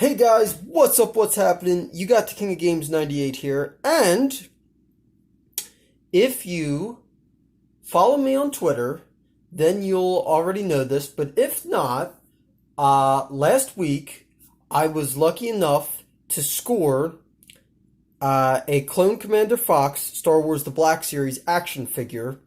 Hey guys, what's up? What's happening? You got the King of Games 98 here, and if you follow me on Twitter, then you'll already know this. But if not, last week I was lucky enough to score a Clone Commander Fox Star Wars The Black Series action figure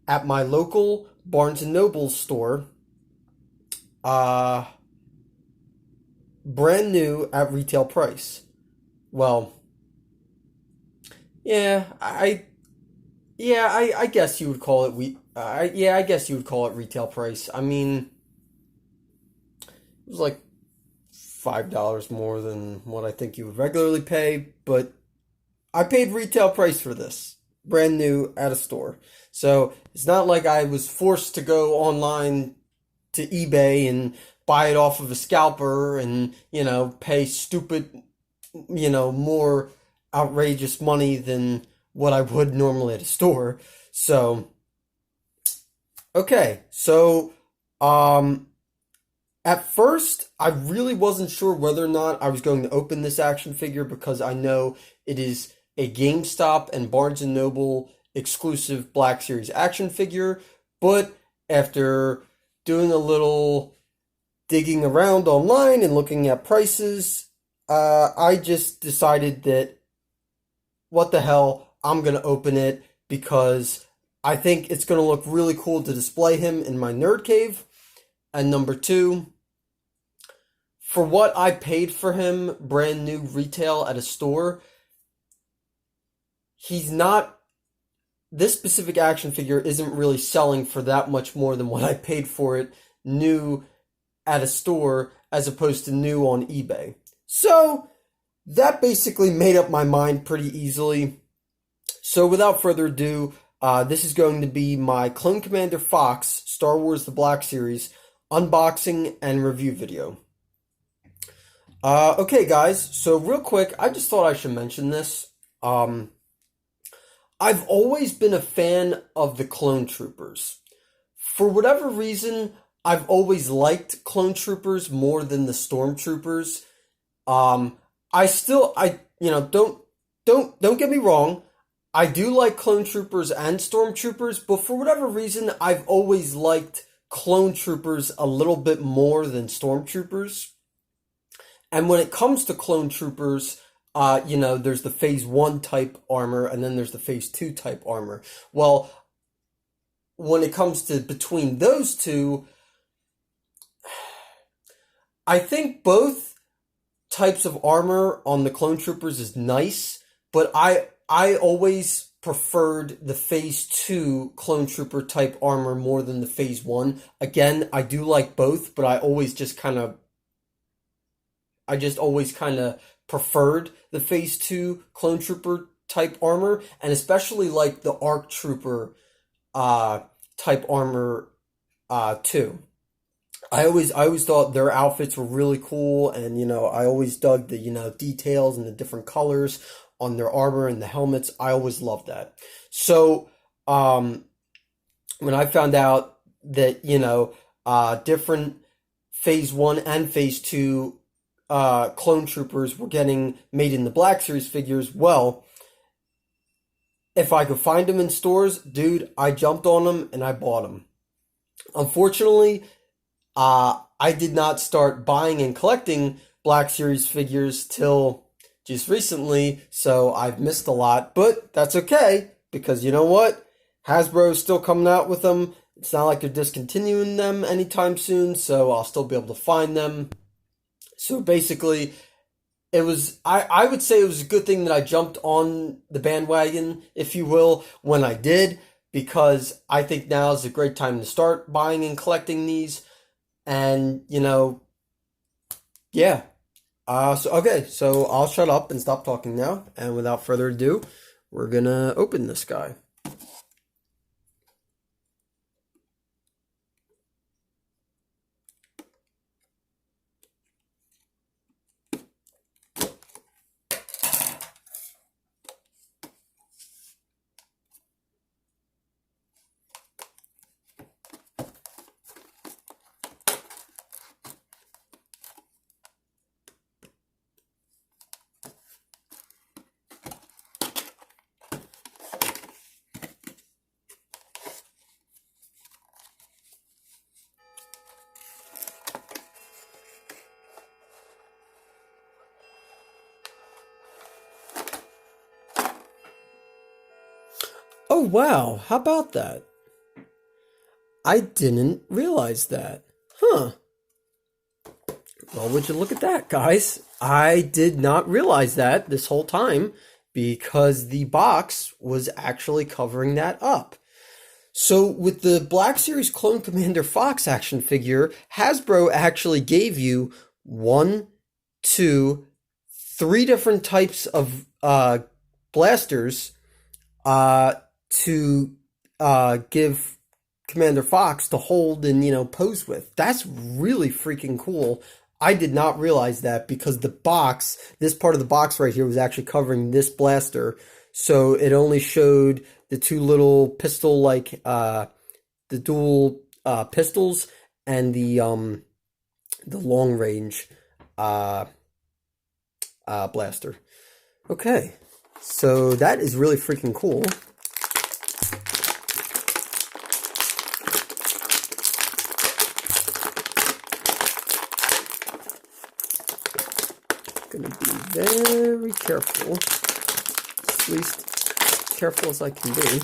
at my local Barnes and Noble store. Uh, Brand new at retail price. Well, yeah, I guess you would call it I guess you would call it retail price. I mean, it was like $5 more than what I think you would regularly pay, but I paid retail price for this, brand new at a store. So it's not like I was forced to go online to eBay and buy it off of a scalper and, pay stupid, more outrageous money than what I would normally at a store. So, okay. So, at first, I really wasn't sure whether or not I was going to open this action figure because I know it is a GameStop and Barnes& and Noble exclusive Black Series action figure, but after doing a little digging around online and looking at prices, I just decided that what the hell, I'm going to open it because I think it's going to look really cool to display him in my nerd cave. And number two, for what I paid for him brand new retail at a store, he's not, this specific action figure isn't really selling for that much more than what I paid for it new at a store as opposed to new on eBay. So that basically made up my mind pretty easily. So without further ado, this is going to be my Clone Commander Fox Star Wars The Black Series unboxing and review video. Okay guys, so real quick, I just thought I should mention this. I've always been a fan of the Clone Troopers. For whatever reason, I've always liked Clone Troopers more than the Stormtroopers. Don't get me wrong. I do like Clone Troopers and Stormtroopers, but for whatever reason, I've always liked Clone Troopers a little bit more than Stormtroopers. And when it comes to Clone Troopers, there's the Phase 1 type armor, and then there's the Phase 2 type armor. Well, when it comes to between those two, I think both types of armor on the Clone Troopers is nice, but I always preferred the Phase 2 Clone Trooper type armor more than the Phase 1. Again, I do like both, but I just always kind of preferred the Phase 2 Clone Trooper type armor, and especially like the ARC Trooper type armor too. I always thought their outfits were really cool, and I always dug the details and the different colors on their armor and the helmets. I always loved that. So when I found out that different Phase 1 and Phase 2 Clone Troopers were getting made in the Black Series figures, well, if I could find them in stores, dude, I jumped on them and I bought them. Unfortunately, I did not start buying and collecting Black Series figures till just recently, so I've missed a lot, but that's okay, because you know what? Hasbro is still coming out with them. It's not like they're discontinuing them anytime soon, so I'll still be able to find them. So basically, I would say it was a good thing that I jumped on the bandwagon, if you will, when I did, because I think now is a great time to start buying and collecting these. And, yeah. So I'll shut up and stop talking now. And without further ado, we're gonna open this guy. wow, how about that? I didn't realize that. Huh. Well, would you look at that, guys? I did not realize that this whole time because the box was actually covering that up. So with the Black Series Clone Commander Fox action figure, Hasbro actually gave you one, two, three different types of blasters to give Commander Fox to hold and, pose with. That's really freaking cool. I did not realize that because the box, this part of the box right here was actually covering this blaster. So it only showed the two little pistol, like, the dual pistols and the long range blaster. Okay, so that is really freaking cool. Gonna be very careful, at least careful as I can be.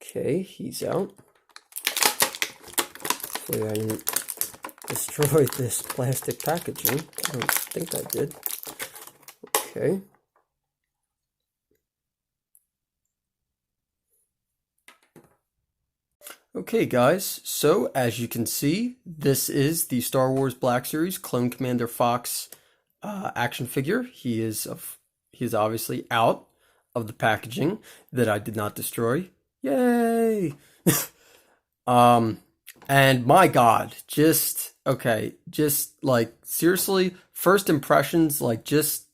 Okay, he's out. Hopefully I didn't destroy this plastic packaging. I don't think I did. Okay. Okay guys, so as you can see, this is the Star Wars Black Series Clone Commander Fox action figure. He is obviously out of the packaging that I did not destroy. Yay! And my God, just like seriously, first impressions, like just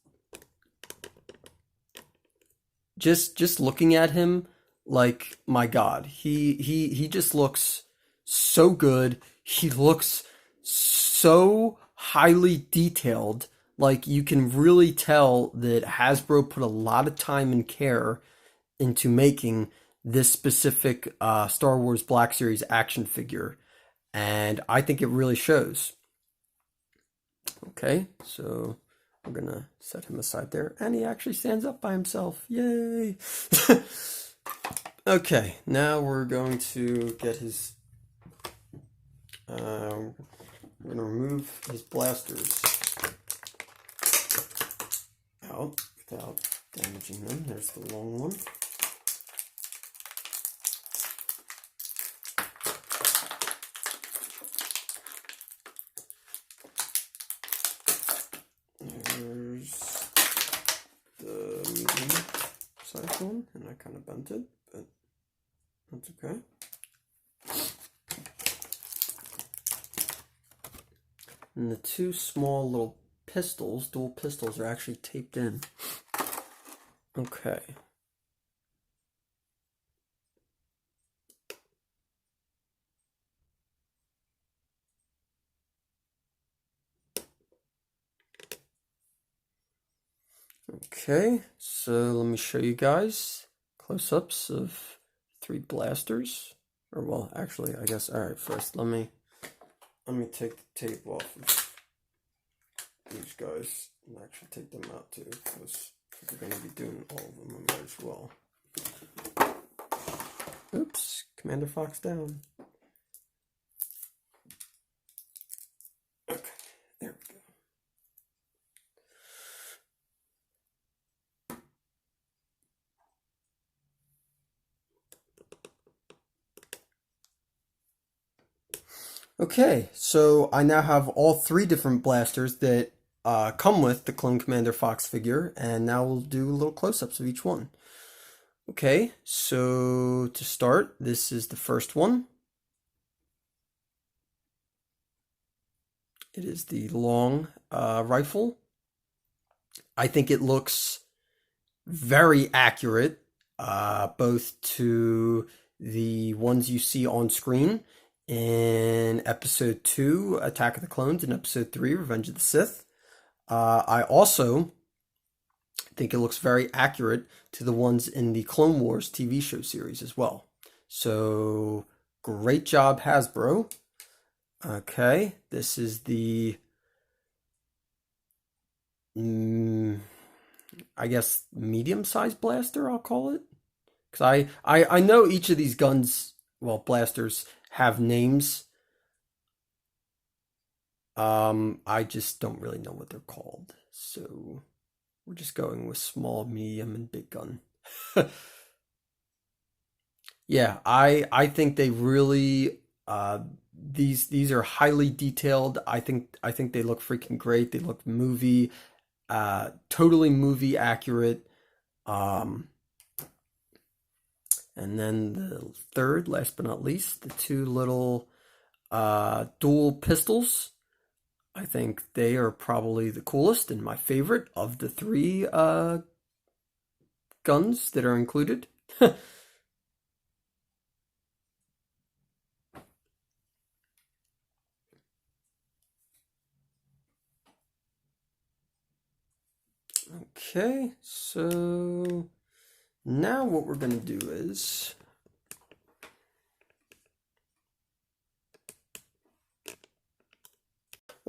looking at him, like my God, he just looks so good. He looks so highly detailed. Like you can really tell that Hasbro put a lot of time and care into making this specific Star Wars Black Series action figure, and I think it really shows. Okay, so I'm gonna set him aside there, and he actually stands up by himself. Yay! Okay, now we're going to get his. We're gonna remove his blasters out without damaging them. There's the long one. There's the medium size one, and I kind of bent it, but that's okay. And the two small little pistols, dual pistols, are actually taped in. Okay. Okay, so let me show you guys close-ups of three blasters. Or well, actually, I guess, alright, first let me take the tape off of these guys and actually take them out too, because if we're going to be doing all of them, I might as well. Oops, Commander Fox down. Okay, there we go. Okay, so I now have all three different blasters that come with the Clone Commander Fox figure, and now we'll do little close-ups of each one. Okay, so to start, this is the first one. It is the long rifle. I think it looks very accurate, both to the ones you see on screen in Episode 2, Attack of the Clones, and Episode 3, Revenge of the Sith. I also think it looks very accurate to the ones in the Clone Wars TV show series as well. So, great job, Hasbro. Okay, this is the I guess medium-sized blaster, I'll call it. Because I know each of these guns, well, blasters, have names. I just don't really know what they're called. So we're just going with small, medium, and big gun. Yeah, I think they really these are highly detailed. I think they look freaking great. They look totally movie accurate. Um, and then the third, last but not least, the two little dual pistols. I think they are probably the coolest and my favorite of the three guns that are included. Okay, so now what we're going to do is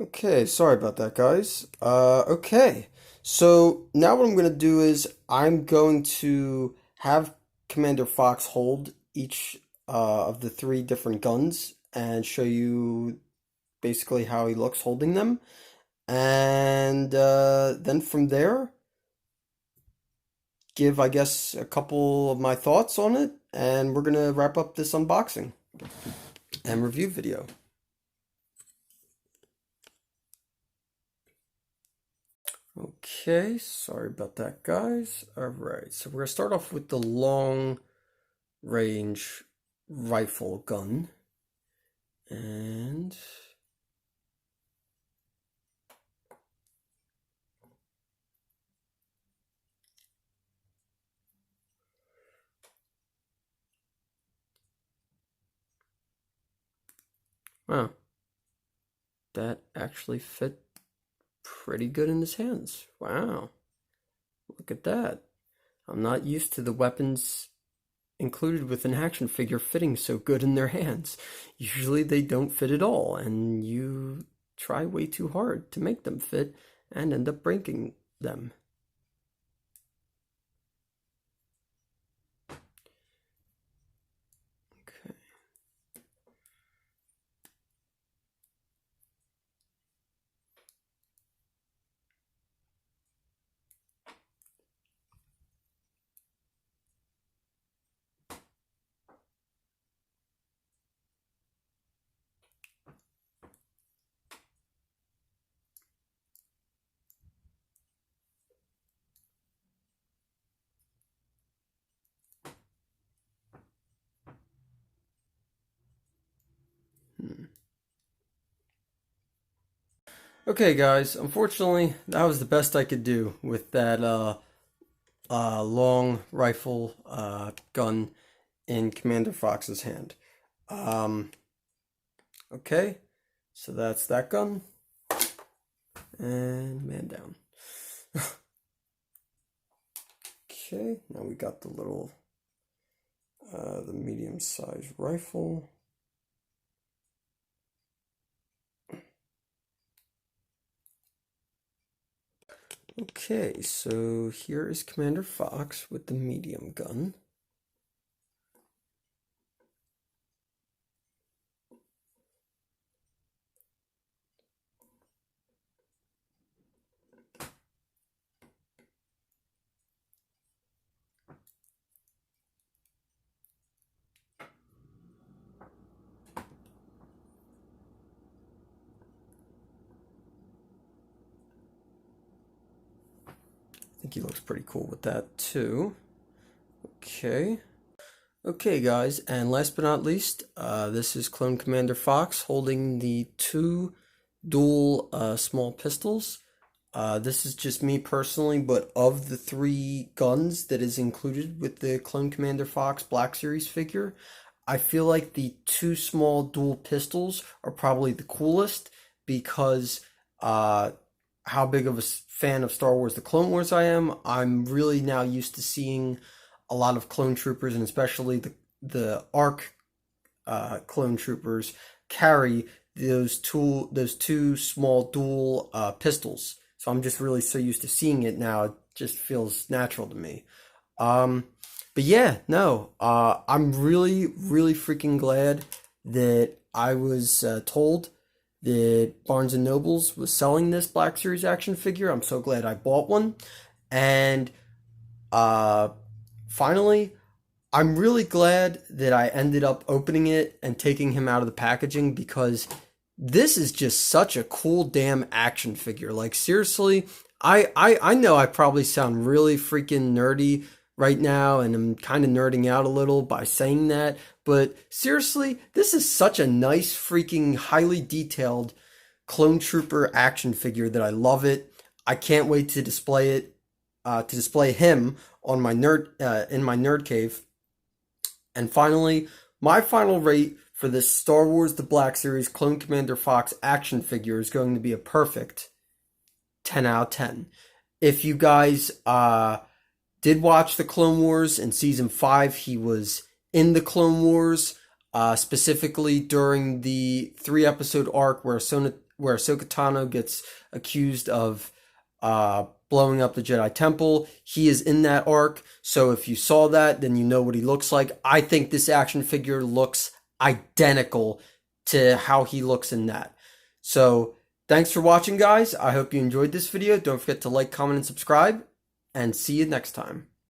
okay, sorry about that, guys. Okay, so now what I'm going to do is I'm going to have Commander Fox hold each of the three different guns and show you basically how he looks holding them. And then from there, give, I guess, a couple of my thoughts on it, and we're going to wrap up this unboxing and review video. Okay, sorry about that, guys. Alright, so we're going to start off with the long range rifle gun. And wow, that actually fit pretty good in his hands. Wow, look at that. I'm not used to the weapons included with an action figure fitting so good in their hands. Usually they don't fit at all, and you try way too hard to make them fit and end up breaking them. Okay. Okay, guys, unfortunately, that was the best I could do with that long rifle gun in Commander Fox's hand. Um, okay, so that's that gun. And man down. Okay, now we got the little, the medium-sized rifle. Okay, so here is Commander Fox with the medium gun. I think he looks pretty cool with that too. Okay. Okay, guys, and last but not least, this is Clone Commander Fox holding the two dual small pistols. This is just me personally, but of the three guns that is included with the Clone Commander Fox Black Series figure, I feel like the two small dual pistols are probably the coolest because how big of a fan of Star Wars The Clone Wars I am. I'm really now used to seeing a lot of clone troopers, and especially the ARC clone troopers, carry those two small dual pistols so I'm just really so used to seeing it now. It just feels natural to me. Um, but yeah, no, I'm really, really freaking glad that I was told that Barnes and Nobles was selling this Black Series action figure. I'm so glad I bought one. And uh, finally, I'm really glad that I ended up opening it and taking him out of the packaging, because this is just such a cool damn action figure. Like, seriously, I know I probably sound really freaking nerdy right now, and I'm kind of nerding out a little by saying that, but seriously, this is such a nice freaking highly detailed clone trooper action figure that I love it. I can't wait to display it, to display him on my in my nerd cave. And finally, my final rate for this Star Wars The Black Series Clone Commander Fox action figure is going to be a perfect 10 out of 10. If you guys did watch the Clone Wars in Season 5, he was in the Clone Wars, specifically during the 3-episode arc where Ahsoka Tano gets accused of blowing up the Jedi Temple. He is in that arc, so if you saw that, then you know what he looks like. I think this action figure looks identical to how he looks in that. So, thanks for watching, guys. I hope you enjoyed this video. Don't forget to like, comment, and subscribe, and see you next time.